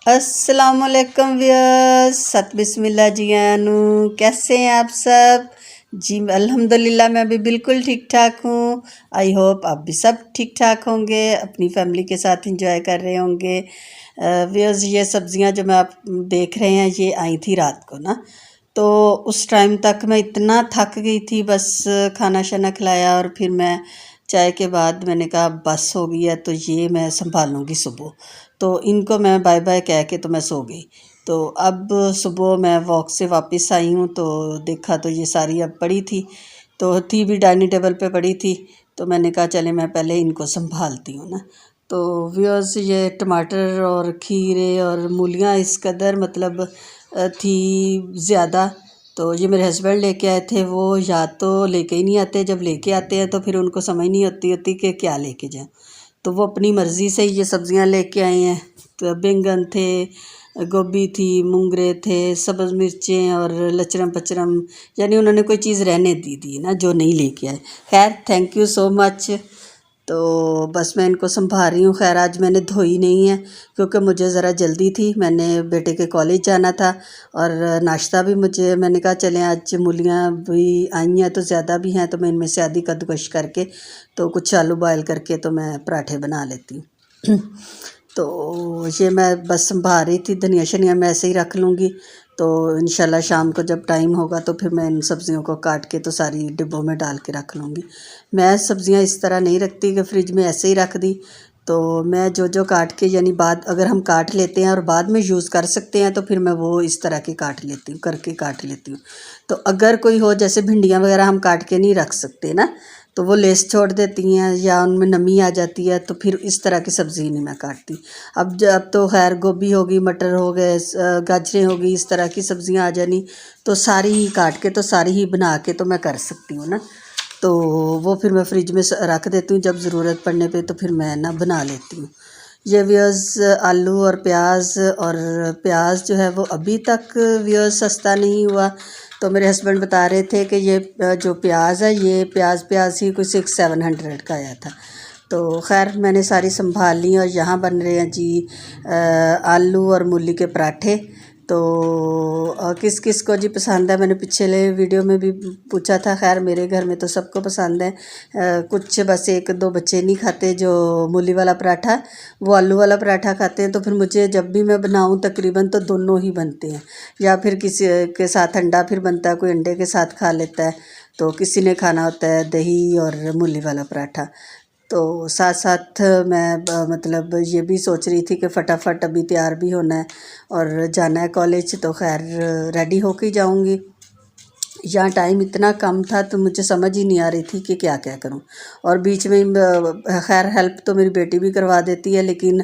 अस्सलामुअलैकुम व्यूअर्स, सत बिस्मिल्लाह जी आनू। कैसे हैं आप सब? जी अल्हम्दुलिल्लाह मैं भी बिल्कुल ठीक ठाक हूँ। आई होप आप भी सब ठीक ठाक होंगे, अपनी फैमिली के साथ इंजॉय कर रहे होंगे। व्यूअर्स, ये सब्ज़ियाँ जो मैं आप देख रहे हैं ये आई थी रात को ना, तो उस टाइम तक मैं इतना थक गई थी। बस खाना शाना खिलाया और फिर मैं चाय के बाद मैंने कहा बस हो गई है, तो ये मैं संभालूँगी सुबह। तो इनको मैं बाय बाय कह के तो मैं सो गई। तो अब सुबह मैं वॉक से वापस आई हूँ तो देखा तो ये सारी अब पड़ी थी, तो थी भी डाइनिंग टेबल पे पड़ी थी। तो मैंने कहा चले मैं पहले इनको संभालती हूँ ना। तो व्यूअर्स, ये टमाटर और खीरे और मूलियाँ इस कदर मतलब थी ज़्यादा। तो ये मेरे हस्बैंड लेके आए थे। वो या तो लेके ही नहीं आते, जब लेके आते हैं तो फिर उनको समझ नहीं होती कि क्या लेके जाएं। तो वो अपनी मर्ज़ी से ये सब्ज़ियां लेके आए हैं। तो बैंगन थे, गोभी थी, मूंगरे थे, सब्ज़ मिर्चें और लचरम पचरम, यानी उन्होंने कोई चीज़ रहने दी ना जो नहीं लेके आए। खैर थैंक यू सो मच। तो बस मैं इनको संभाल रही हूँ। खैर आज मैंने धोई नहीं है क्योंकि मुझे ज़रा जल्दी थी, मैंने बेटे के कॉलेज जाना था। और नाश्ता भी मुझे, मैंने कहा चलें आज मूलियाँ भी आई हैं तो ज़्यादा भी हैं, तो मैं इनमें से आधी कद्दूकश करके तो कुछ आलू बॉयल करके तो मैं पराठे बना लेती हूँ। तो ये मैं बस संभाल रही थी। धनिया शनिया मैं ऐसे ही रख लूँगी, तो इंशाल्लाह शाम को जब टाइम होगा तो फिर मैं इन सब्ज़ियों को काट के तो सारी डिब्बों में डाल के रख लूँगी। मैं सब्ज़ियाँ इस तरह नहीं रखती कि फ्रिज में ऐसे ही रख दी। तो मैं जो जो काट के, यानी बाद अगर हम काट लेते हैं और बाद में यूज़ कर सकते हैं तो फिर मैं वो इस तरह की काट लेती हूँ, करके काट लेती हूँ। तो अगर कोई हो, जैसे भिंडियाँ वगैरह हम काट के नहीं रख सकते ना, तो वो लेस छोड़ देती हैं या उनमें नमी आ जाती है, तो फिर इस तरह की सब्ज़ी नहीं मैं काटती। अब तो खैर गोभी होगी, मटर हो गए, गाजरें होगी, इस तरह की सब्ज़ियाँ आ जानी, तो सारी ही काट के तो सारी ही बना के तो मैं कर सकती हूँ ना। तो वो फिर मैं फ्रिज में रख देती हूँ, जब ज़रूरत पड़ने पे तो फिर मैं ना बना लेती हूँ। ये व्यूअर्स, आलू और प्याज जो है वो अभी तक व्यूअर्स सस्ता नहीं हुआ। तो मेरे हस्बैंड बता रहे थे कि ये जो प्याज है, ये प्याज ही कोई 600-700 का आया था। तो खैर मैंने सारी संभाल ली और यहाँ बन रहे हैं जी आलू और मूली के पराठे। तो किस किस को जी पसंद है, मैंने पिछले वीडियो में भी पूछा था। खैर मेरे घर में तो सबको पसंद है। कुछ बस एक दो बच्चे नहीं खाते जो मूली वाला पराठा, वो आलू वाला पराठा खाते हैं। तो फिर मुझे जब भी मैं बनाऊं तकरीबन तो दोनों ही बनते हैं, या फिर किसी के साथ अंडा फिर बनता है, कोई अंडे के साथ खा लेता है। तो किसी ने खाना होता है दही और मूली वाला पराठा। तो साथ साथ मैं मतलब ये भी सोच रही थी कि फटाफट अभी तैयार भी होना है और जाना है कॉलेज। तो खैर रेडी होके ही जाऊंगी। यहाँ टाइम इतना कम था तो मुझे समझ ही नहीं आ रही थी कि क्या क्या करूं। और बीच में खैर हेल्प तो मेरी बेटी भी करवा देती है, लेकिन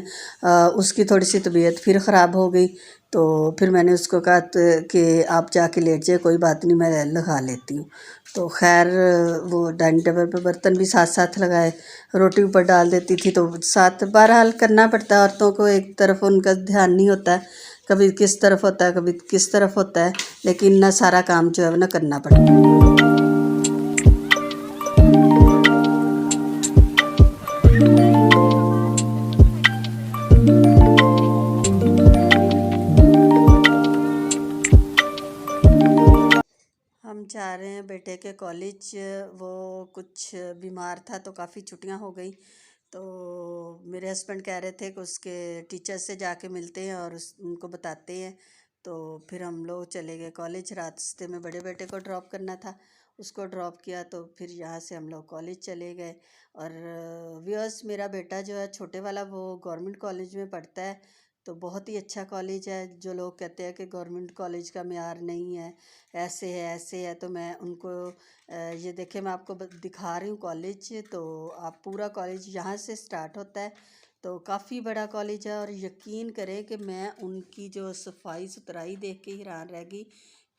उसकी थोड़ी सी तबीयत फिर ख़राब हो गई। तो फिर मैंने उसको कहा कि आप जाके लेट जाए, कोई बात नहीं मैं लगा लेती हूँ। तो खैर वो डाइनिंग टेबल पर बर्तन भी साथ साथ लगाए, रोटी ऊपर डाल देती थी। तो साथ बहरहाल करना पड़ता है औरतों को, एक तरफ उनका ध्यान नहीं होता है, कभी किस तरफ होता है कभी किस तरफ होता है, लेकिन ना सारा काम जो है वो ना करना पड़ता है। हम जा रहे हैं बेटे के कॉलेज। वो कुछ बीमार था तो काफ़ी छुट्टियां हो गई। तो मेरे हस्बैंड कह रहे थे कि उसके टीचर से जाके मिलते हैं और उनको बताते हैं। तो फिर हम लोग चले गए कॉलेज। रास्ते में बड़े बेटे को ड्रॉप करना था, उसको ड्रॉप किया तो फिर यहाँ से हम लोग कॉलेज चले गए। और व्यूअर्स, मेरा बेटा जो है छोटे वाला वो गवर्नमेंट कॉलेज में पढ़ता है। तो बहुत ही अच्छा कॉलेज है। जो लोग कहते हैं कि गवर्नमेंट कॉलेज का मेयार नहीं है, ऐसे है, तो मैं उनको ये देखे मैं आपको दिखा रही हूँ कॉलेज। तो आप पूरा कॉलेज यहाँ से स्टार्ट होता है। तो काफ़ी बड़ा कॉलेज है और यकीन करें कि मैं उनकी जो सफाई सुथराई देख के हैरान रह गई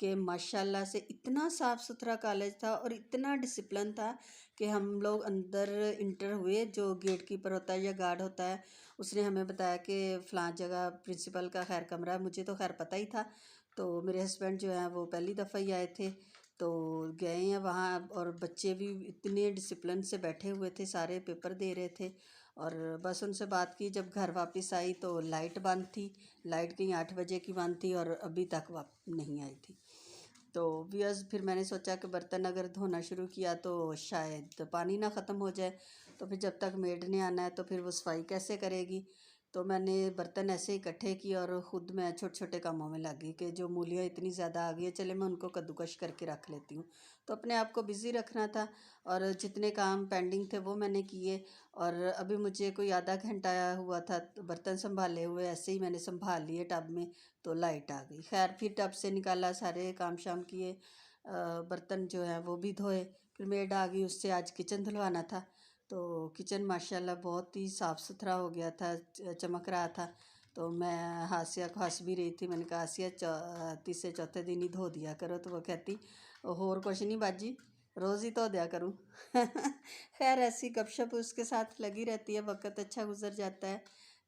कि माशाल्लाह से इतना साफ़ सुथरा कॉलेज था और इतना डिसिप्लिन था कि हम लोग अंदर इंटर हुए। जो गेट कीपर होता है या गार्ड होता है, उसने हमें बताया कि फ़लाँ जगह प्रिंसिपल का खैर कमरा है। मुझे तो खैर पता ही था। तो मेरे हस्बैंड जो हैं वो पहली दफ़ा ही आए थे, तो गए हैं वहाँ। और बच्चे भी इतने डिसिप्लिन से बैठे हुए थे, सारे पेपर दे रहे थे। और बस उनसे बात की। जब घर वापस आई तो लाइट बंद थी, लाइट कहीं 8 बजे की बंद थी और अभी तक नहीं आई थी। तो व्यस फिर मैंने सोचा कि बर्तन अगर धोना शुरू किया तो शायद पानी ना ख़त्म हो जाए, तो फिर जब तक मेड ने आना है तो फिर वो सफाई कैसे करेगी। तो मैंने बर्तन ऐसे ही इकट्ठे किए और ख़ुद मैं छोटे छोटे कामों में लग गई कि जो मूलियाँ इतनी ज़्यादा आ गई है, चले मैं उनको कद्दूकश करके रख लेती हूँ। तो अपने आप को बिज़ी रखना था और जितने काम पेंडिंग थे वो मैंने किए। और अभी मुझे कोई आधा घंटा हुआ था तो बर्तन संभाले हुए ऐसे ही मैंने संभाल लिए टब में, तो लाइट आ गई। खैर फिर टब से निकाला, सारे काम शाम किए, बर्तन जो है वो भी धोए। फिर मेड आ गई, उससे आज किचन धुलवाना था। तो किचन माशाल्लाह बहुत ही साफ़ सुथरा हो गया था, चमक रहा था। तो मैं हासिया को हंस भी रही थी, मैंने कहा हासिया तीसरे चौथे दिन ही धो दिया करो। तो वो कहती होर कुछ नहीं बाजी, रोज़ ही धो दिया करूँ। खैर ऐसी गपशप उसके साथ लगी रहती है, वक्त अच्छा गुजर जाता है।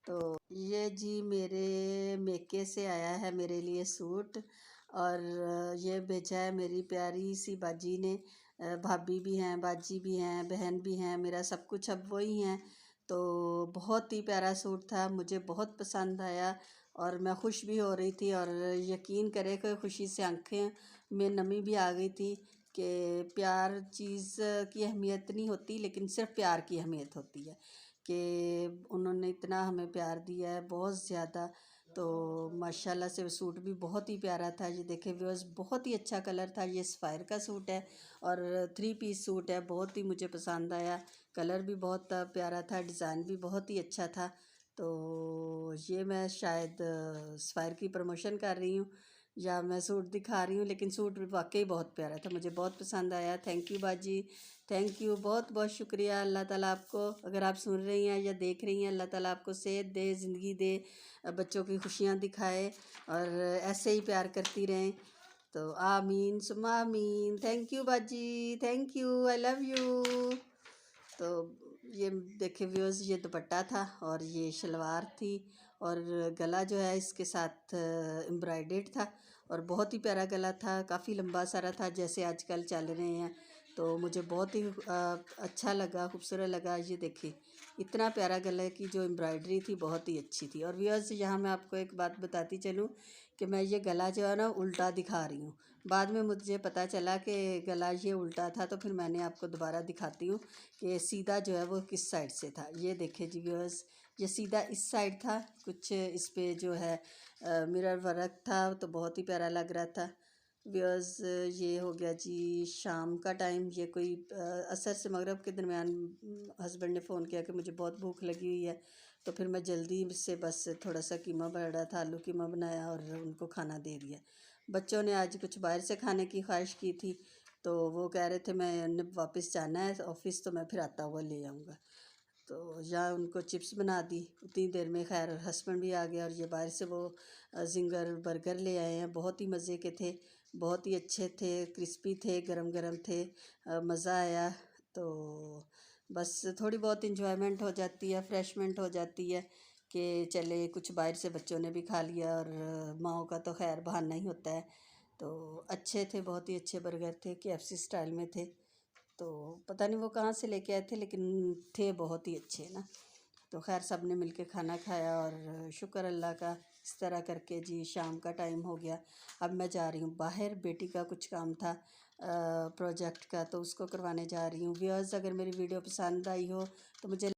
तो ये जी मेरे मेके से आया है मेरे लिए सूट, और ये भेजा है मेरी प्यारी सी बाजी ने। भाभी भी हैं, बाजी भी हैं, बहन भी हैं, मेरा सब कुछ अब वही हैं। तो बहुत ही प्यारा सूट था, मुझे बहुत पसंद आया और मैं खुश भी हो रही थी। और यकीन करें कि खुशी से आंखें में नमी भी आ गई थी कि प्यार चीज़ की अहमियत नहीं होती, लेकिन सिर्फ प्यार की अहमियत होती है कि उन्होंने इतना हमें प्यार दिया है, बहुत ज़्यादा। तो माशाल्लाह से सूट भी बहुत ही प्यारा था। ये देखे व्यूअर्स, बहुत ही अच्छा कलर था। ये सफ़ायर का सूट है और 3 पीस सूट है, बहुत ही मुझे पसंद आया। कलर भी बहुत प्यारा था, डिज़ाइन भी बहुत ही अच्छा था। तो ये मैं शायद सफ़ायर की प्रमोशन कर रही हूँ या मैं सूट दिखा रही हूँ, लेकिन सूट वाकई बहुत प्यारा था, मुझे बहुत पसंद आया। थैंक यू बाजी, थैंक यू, बहुत बहुत शुक्रिया। अल्लाह ताला आपको, अगर आप सुन रही हैं या देख रही हैं, अल्लाह ताला आपको सेहत दे, ज़िंदगी दे, बच्चों की खुशियाँ दिखाए और ऐसे ही प्यार करती रहें। तो आमीन सुम्मा आमीन। थैंक यू बाजी, thank you, I love you. तो ये देखिए व्यूअर्स, ये दुपट्टा था और ये शलवार थी और गला जो है इसके साथ एम्ब्रॉयडर्ड था और बहुत ही प्यारा गला था, काफ़ी लंबा सारा था जैसे आजकल चल रहे हैं। तो मुझे बहुत ही अच्छा लगा, खूबसूरत लगा। ये देखिए इतना प्यारा गले की जो एम्ब्रॉयडरी थी बहुत ही अच्छी थी। और व्यूअर्स, यहाँ मैं आपको एक बात बताती चलूँ कि मैं ये गला जो है ना उल्टा दिखा रही हूँ। बाद में मुझे पता चला कि गला ये उल्टा था, तो फिर मैंने आपको दोबारा दिखाती हूँ कि सीधा जो है वो किस साइड से था। ये देखिए जी व्यूअर्स, ये सीधा इस साइड था, कुछ इस पे जो है मिरर वर्क था, तो बहुत ही प्यारा लग रहा था। व्यूअर्स, ये हो गया जी शाम का टाइम, ये कोई असर से मगरिब के दरमियान हस्बैंड ने फ़ोन किया कि मुझे बहुत भूख लगी हुई है। तो फिर मैं जल्दी से बस थोड़ा सा कीमा बना था, आलू कीमा बनाया और उनको खाना दे दिया। बच्चों ने आज कुछ बाहर से खाने की ख्वाहिश की थी, तो वो कह रहे थे मैं वापस जाना है ऑफ़िस, तो मैं फिर आता हुआ ले आऊँगा। तो यहाँ उनको चिप्स बना दी उतनी देर में। खैर हस्बैंड भी आ गया और ये बाहर से वो जिंगर बर्गर ले आए हैं, बहुत ही मज़े के थे, बहुत ही अच्छे थे, क्रिस्पी थे, गरम गरम थे, मज़ा आया। तो बस थोड़ी बहुत इंजॉयमेंट हो जाती है, फ्रेशमेंट हो जाती है कि चले कुछ बाहर से बच्चों ने भी खा लिया और माओ का तो खैर बहाना ही होता है। तो अच्छे थे, बहुत ही अच्छे बर्गर थे, KFC स्टाइल में थे। तो पता नहीं वो कहाँ से लेके आए थे, लेकिन थे बहुत ही अच्छे ना। तो खैर सब ने मिल के खाना खाया और शुक्र अल्लाह का, इस तरह करके जी शाम का टाइम हो गया। अब मैं जा रही हूँ बाहर, बेटी का कुछ काम था प्रोजेक्ट का, तो उसको करवाने जा रही हूँ। व्यूअर्स, अगर मेरी वीडियो पसंद आई हो तो मुझे